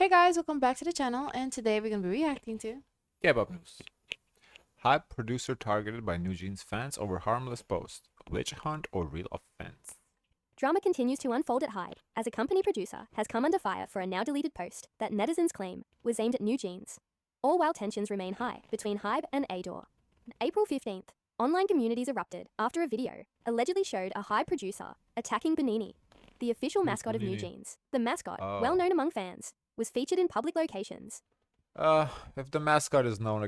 Hey guys, welcome back to the channel, and today we're gonna be reacting to Kpop news. Hype producer targeted by NewJeans fans over harmless post. Witch hunt or real offense? Drama continues to unfold at Hybe as a company producer has come under fire for a now deleted post that netizens claim was aimed at NewJeans. All while tensions remain high between Hybe and Adore. April 15th, online communities erupted after a video allegedly showed a Hybe producer attacking Benini, the official mascot of Benini? NewJeans. The mascot, Oh. well known among fans, was featured in public locations. If the mascot is known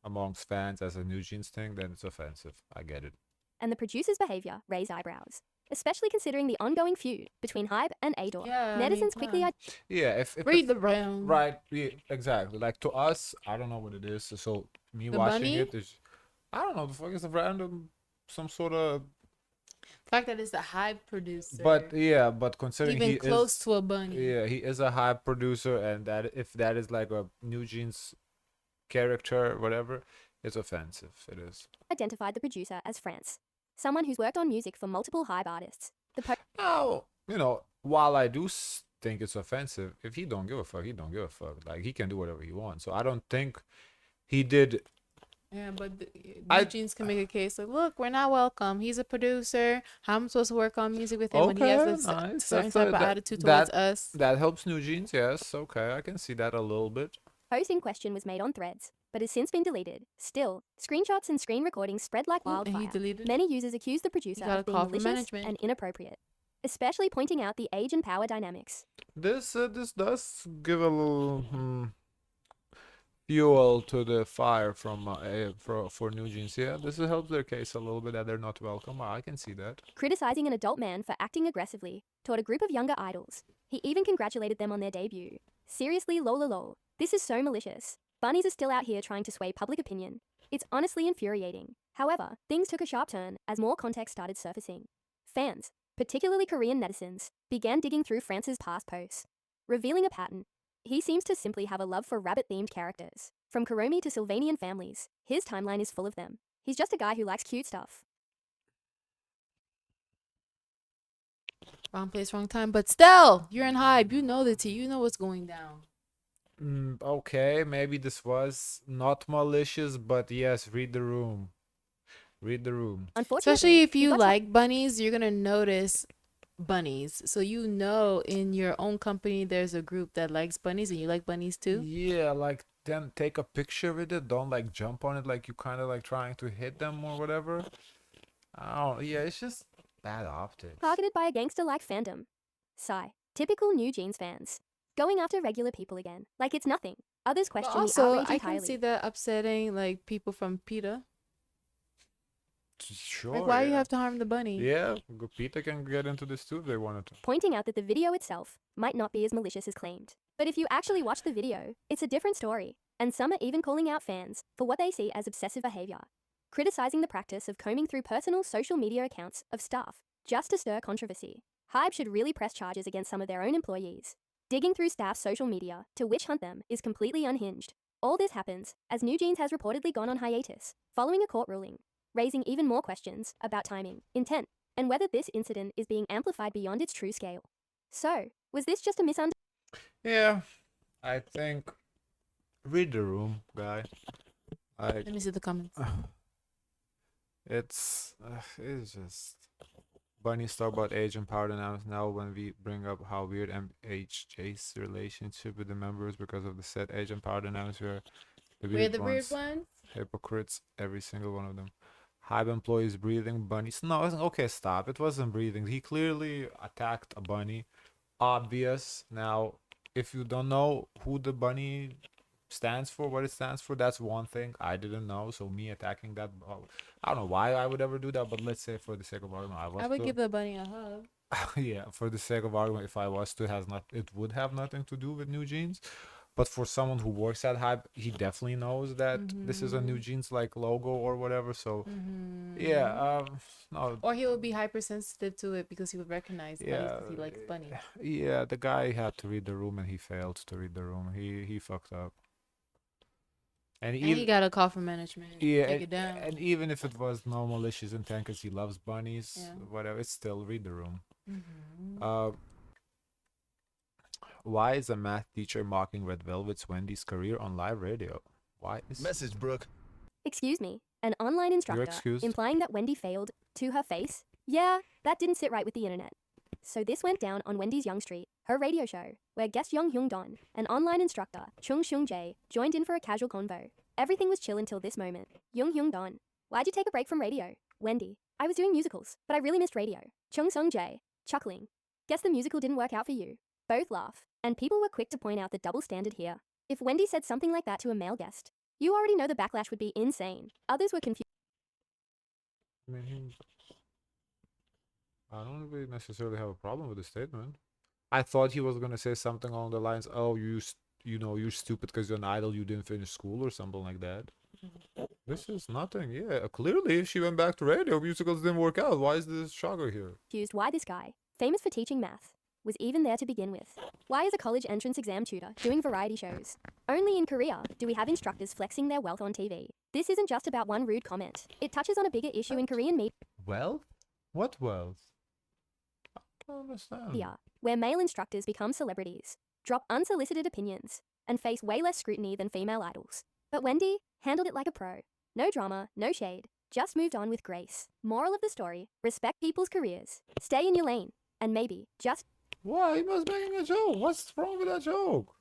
amongst fans as a NewJeans thing, then it's offensive. I get it. And the producer's behavior raised eyebrows, especially considering the ongoing feud between Hybe and Adore. Netizens quickly Yeah, if Read the Brown. right, yeah, exactly. Like to us, I don't know what it is. So me The watching bunny? it is, I don't know. The fuck is a random, some sort of. The fact that it's the Hybe producer, But yeah, but considering even he close is, to a bunny. yeah, he is a hype producer, and that if that is like a NewJeans character, whatever, it's offensive. It is. identified the producer as France, someone who's worked on music for multiple Hybe artists. The Now, while I do think it's offensive, if he don't give a fuck, he don't give a fuck. Like he can do whatever he wants. So I don't think he did. Yeah, but NewJeans can make a case like, look, we're not welcome. He's a producer. How am I supposed to work on music with him when he has a nice. certain That's type of that- attitude towards that- us? That helps NewJeans. Yes, okay, I can see that a little bit. post in question was made on Threads, but has since been deleted. Still, screenshots and screen recordings spread like And he wildfire. deleted it. Many users accused the producer got a of being call from malicious management. and inappropriate, especially pointing out the age and power dynamics. This does give a little fuel to the fire from for NewJeans. Yeah, this helps their case a little bit that they're not welcome. I can see that. Criticizing an adult man for acting aggressively toward a group of younger idols. He even congratulated them on their debut. Seriously, lol. This is so malicious. Bunnies are still out here trying to sway public opinion. It's honestly infuriating. However, things took a sharp turn as more context started surfacing. Fans, particularly Korean netizens, began digging through France's past posts, revealing a pattern. He seems to simply have a love for rabbit-themed characters. From Kuromi to Sylvanian families, his timeline is full of them. He's just a guy who likes cute stuff. Wrong place, wrong time. But still, you're in Hybe. You know the tea. You know what's going down. Okay, maybe this was not malicious, but yes, read the room. Read the room. Unfortunately, Especially if he you got like bunnies, you're gonna notice bunnies. So you know in your own company there's a group that likes bunnies and you like bunnies too. Yeah, like then take a picture with it. Don't like jump on it like you kind of like trying to hit them or whatever. Oh, yeah, it's just bad optics. targeted by a gangster-like fandom. Sigh. Typical NewJeans fans. Going after regular people again, like it's nothing. Others But question the also, outrage I entirely. can see that upsetting like people from PETA. Sure. Like, why you yeah. have to harm the bunny? Yeah, Peter can get into this too if they wanted to. Pointing out that the video itself might not be as malicious as claimed. But if you actually watch the video, it's a different story. And some are even calling out fans for what they see as obsessive behavior, criticizing the practice of combing through personal social media accounts of staff just to stir controversy. Hybe should really press charges against some of their own employees. Digging through staff's social media to witch hunt them is completely unhinged. All this happens as NewJeans has reportedly gone on hiatus following a court ruling, raising even more questions about timing, intent, and whether this incident is being amplified beyond its true scale. So, was this just a misunderstanding? Yeah, I think read the room, guy. Let me see the comments. It's just Bunny's talk about age and power dynamics now when we bring up how weird MHJ's relationship with the members because of the set age and power dynamics where the We're the weird ones, ones. hypocrites, every single one of them. Hybe employees breathing bunnies. No, okay, stop. It wasn't breathing. He clearly attacked a bunny. Obvious. Now, if you don't know who the bunny stands for, what it stands for, that's one thing I didn't know. So me attacking that, I don't know why I would ever do that, but let's say for the sake of argument, I would give the bunny a hug. yeah, for the sake of argument, if I was to, it would have nothing to do with NewJeans. But for someone who works at Hybe, he definitely knows that this is a NewJeans like logo or whatever. So yeah, no, Or he would be hypersensitive to it because he would recognize bunnies yeah, because he likes bunnies. yeah. The guy had to read the room and he failed to read the room. He fucked up. And And he got a call from management. yeah, Take it down. and even if it was no malicious intent because he loves bunnies, Yeah. whatever, it's still read the room. Mhm. Why is a math teacher mocking Red Velvet's Wendy's career on live radio? Why is Message, Brooke. Excuse me, an online instructor excused. implying that Wendy failed to her face? Yeah, that didn't sit right with the internet. So this went down on Wendy's Young Street, her radio show, where guest Young Hyung Don, an online instructor, Chung Seung Jae, joined in for a casual convo. Everything was chill until this moment. Young Hyung Don, why'd you take a break from radio? Wendy, I was doing musicals, but I really missed radio. Chung Seung Jae, chuckling. Guess the musical didn't work out for you. Both laugh, and people were quick to point out the double standard here. If Wendy said something like that to a male guest, you already know the backlash would be insane. Others were confused. I mean, I don't really necessarily have a problem with the statement. I thought he was gonna say something along the lines, "Oh, you're stupid because you're an idol. You didn't finish school or something like that." This is nothing. Yeah, clearly she went back to radio. Musicals didn't work out. Why is this shocker here? Why this guy, famous for teaching math, was even there to begin with. Why is a college entrance exam tutor doing variety shows? Only in Korea do we have instructors flexing their wealth on TV. This isn't just about one rude comment. It touches on a bigger issue in Korean Wealth? What wealth? I don't understand. media, where male instructors become celebrities, drop unsolicited opinions, and face way less scrutiny than female idols. But Wendy handled it like a pro. No drama, no shade, just moved on with grace. Moral of the story, respect people's careers, stay in your lane, and maybe just Why? He was making a joke. What's wrong with that joke?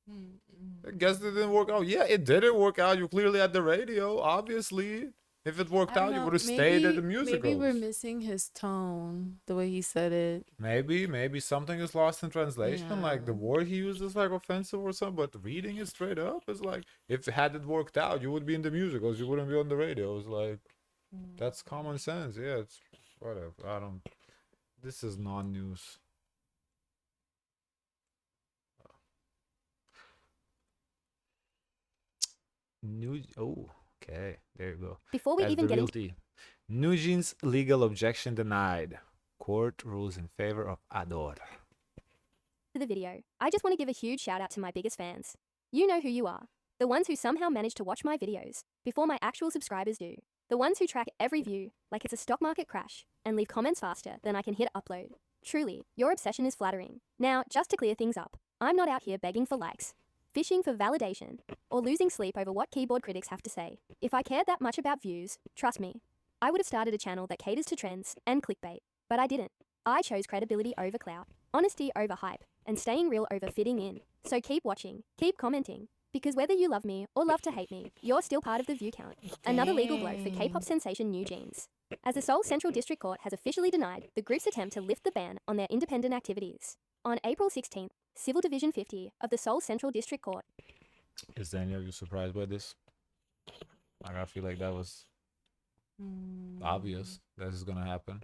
I guess it didn't work out. Yeah, it didn't work out. You clearly had the radio, obviously. If it worked I don't out, you know, would have stayed at the maybe musicals. we're missing his tone, the way he said it. Maybe something is lost in translation. Like the Yeah. word he used is like offensive or something, but reading it straight up is like, if had it worked out, you would be in the musicals, you wouldn't be on the radio. It's like, that's common sense. Yeah, it's whatever. I don't. This is non-news. Okay, there you go. before we That's even the get real into tea. NewJeans legal objection denied. Court rules in favor of Ador. the video, I just want to give a huge shout out to my biggest fans. You know who you are. The ones who somehow manage to watch my videos before my actual subscribers do. The ones who track every view like it's a stock market crash and leave comments faster than I can hit upload. Truly, your obsession is flattering. Now, just to clear things up, I'm not out here begging for likes, fishing for validation, or losing sleep over what keyboard critics have to say. If I cared that much about views, trust me, I would have started a channel that caters to trends and clickbait. But I didn't. I chose credibility over clout, honesty over hype, and staying real over fitting in. So keep watching, keep commenting, because whether you love me or love to hate me, you're still part of the view count. Another legal blow for K-pop sensation NewJeans, as the Seoul Central District Court has officially denied the group's attempt to lift the ban on their independent activities. On April 16th, Civil Division 50 of the Seoul Central District Court Is any of you surprised by this? Like, I feel like that was obvious that this is gonna happen.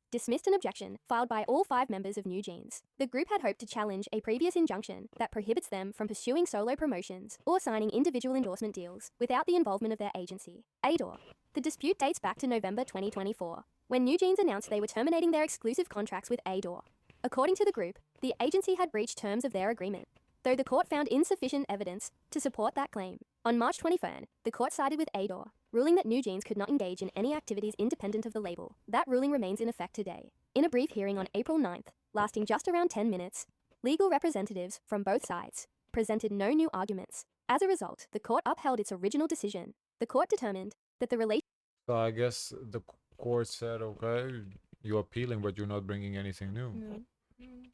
dismissed an objection filed by all 5 members of NewJeans. The group had hoped to challenge a previous injunction that prohibits them from pursuing solo promotions or signing individual endorsement deals without the involvement of their agency, ADOR. The dispute dates back to November 2024, when NewJeans announced they were terminating their exclusive contracts with ADOR. According to the group, the agency had breached terms of their agreement, though the court found insufficient evidence to support that claim. On March 23rd, the court sided with ADOR, ruling that NewJeans could not engage in any activities independent of the label. That ruling remains in effect today. In a brief hearing on April 9th, lasting just around 10 minutes, legal representatives from both sides presented no new arguments. As a result, the court upheld its original decision. The court determined that the relation So I guess the court said, okay, you're appealing, but you're not bringing anything new.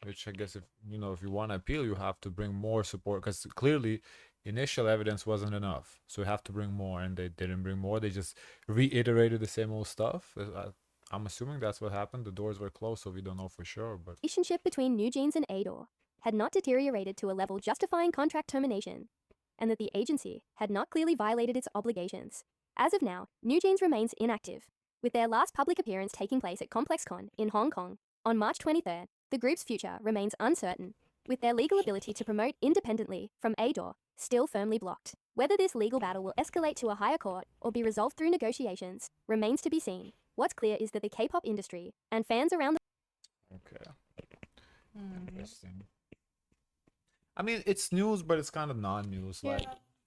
Which I guess if you want to appeal, you have to bring more support, because clearly initial evidence wasn't enough. So you have to bring more, and they didn't bring more. They just reiterated the same old stuff. I'm assuming that's what happened. The doors were closed, so we don't know for sure. But relationship between NewJeans and ADOR had not deteriorated to a level justifying contract termination, and that the agency had not clearly violated its obligations. As of now, NewJeans remains inactive, with their last public appearance taking place at ComplexCon in Hong Kong on March 23rd. The group's future remains uncertain, with their legal ability to promote independently from ADOR still firmly blocked. Whether this legal battle will escalate to a higher court or be resolved through negotiations remains to be seen. What's clear is that the K-pop industry and fans around the okay, interesting. I mean, it's news, but it's kind of non-news. Yeah,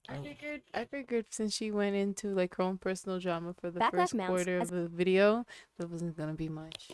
Like, I figured since she went into like her own personal drama for the Backlash first mounts quarter as- of the video, there wasn't gonna be much.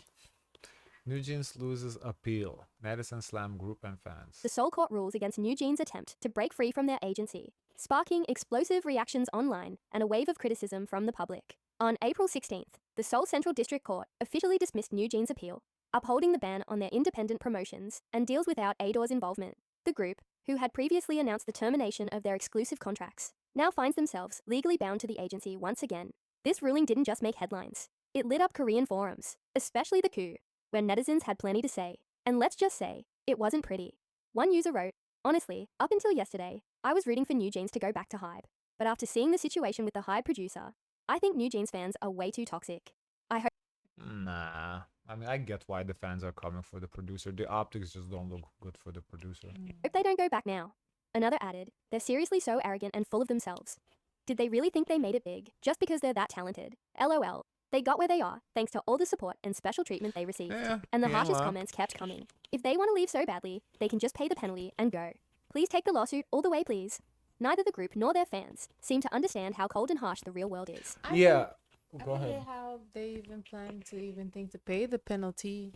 NewJeans Loses Appeal. Netizen slam group and fans. The Seoul court rules against NewJeans' attempt to break free from their agency, sparking explosive reactions online and a wave of criticism from the public. On April 16th, the Seoul Central District Court officially dismissed NewJeans' appeal, upholding the ban on their independent promotions and deals without ADOR's involvement. The group, who had previously announced the termination of their exclusive contracts, now finds themselves legally bound to the agency once again. This ruling didn't just make headlines. It lit up Korean forums, especially the Ku, where netizens had plenty to say. And let's just say, it wasn't pretty. One user wrote, "Honestly, up until yesterday, I was rooting for NewJeans to go back to Hybe. But after seeing the situation with the Hybe producer, I think NewJeans fans are way too toxic. I hope Nah. I mean, I get why the fans are coming for the producer. The optics just don't look good for the producer. they don't go back now." Another added, "They're seriously so arrogant and full of themselves. Did they really think they made it big just because they're that talented? LOL. They got where they are thanks to all the support and special treatment they received. Yeah, And the yeah, harshest well. comments kept coming. If they want to leave so badly, they can just pay the penalty and go. Please take the lawsuit all the way, please." Neither the group nor their fans seem to understand how cold and harsh the real world is. Yeah. I Go wonder ahead. how they even plan to even think to pay the penalty.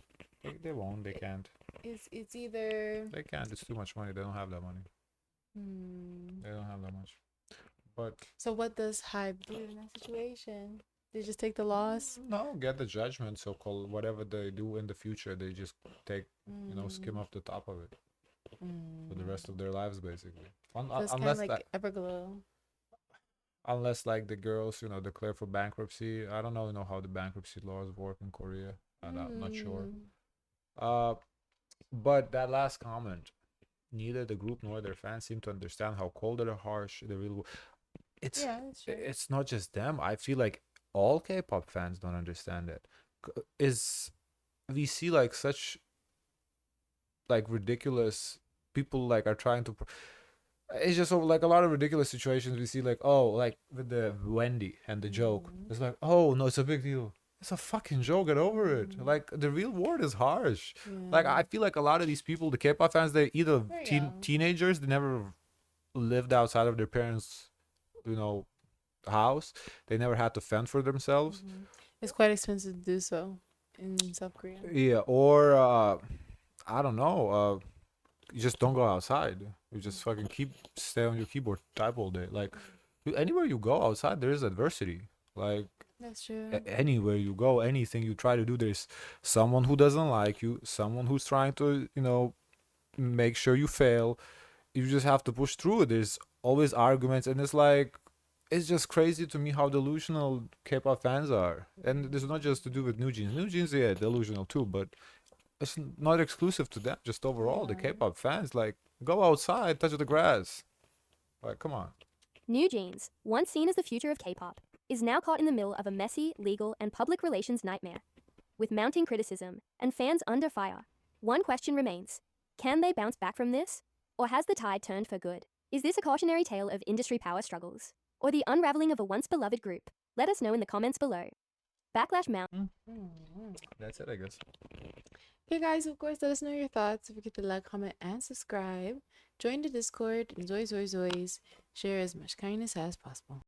They won't. They can't. It's either They can't. It's too much money. They don't have that money. They don't have that much. But So what does Hybe do in that situation? They just take the loss? no, get the judgment. So called whatever they do in the future, they just take, skim off the top of it for the rest of their lives, basically. So it's kind Unless of like like, Everglow. unless like the girls, declare for bankruptcy. I don't know how the bankruptcy laws work in Korea. I'm not sure. But that last comment, neither the group nor their fans seem to understand how cold or harsh the real. It's Yeah, that's true. it's not just them. I feel like all K-pop fans don't understand it. Is we see like such like ridiculous people like are trying to. It's just so like a lot of ridiculous situations we see like like with the Wendy and the joke. It's like, oh no, it's a big deal. It's a fucking joke. Get over it. Like the real world is harsh. Like I feel like a lot of these people, the K-pop fans, they either Very young. teenagers, they never lived outside of their parents, house. They never had to fend for themselves. It's quite expensive to do so in South Korea. Yeah, or I don't know. You just don't go outside. You just fucking stay on your keyboard, type all day. Like anywhere you go outside, there is adversity. Like That's true. anywhere you go, anything you try to do, there's someone who doesn't like you, someone who's trying to, make sure you fail. You just have to push through it. There's always arguments, and it's just crazy to me how delusional K-pop fans are. And this is not just to do with NewJeans. NewJeans, yeah, delusional too, but it's not exclusive to them. Just overall, the K-pop fans, like, go outside, touch the grass. Like, come on. NewJeans, once seen as the future of K-pop, is now caught in the middle of a messy, legal, and public relations nightmare. With mounting criticism and fans under fire, one question remains. Can they bounce back from this? Or has the tide turned for good? Is this a cautionary tale of industry power struggles? Or the unraveling of a once beloved group? Let us know in the comments below. Backlash mount. That's it, I guess. Okay, guys, of course, let us know your thoughts. Don't forget to like, comment, and subscribe. Join the Discord. Enjoy, share as much kindness as possible.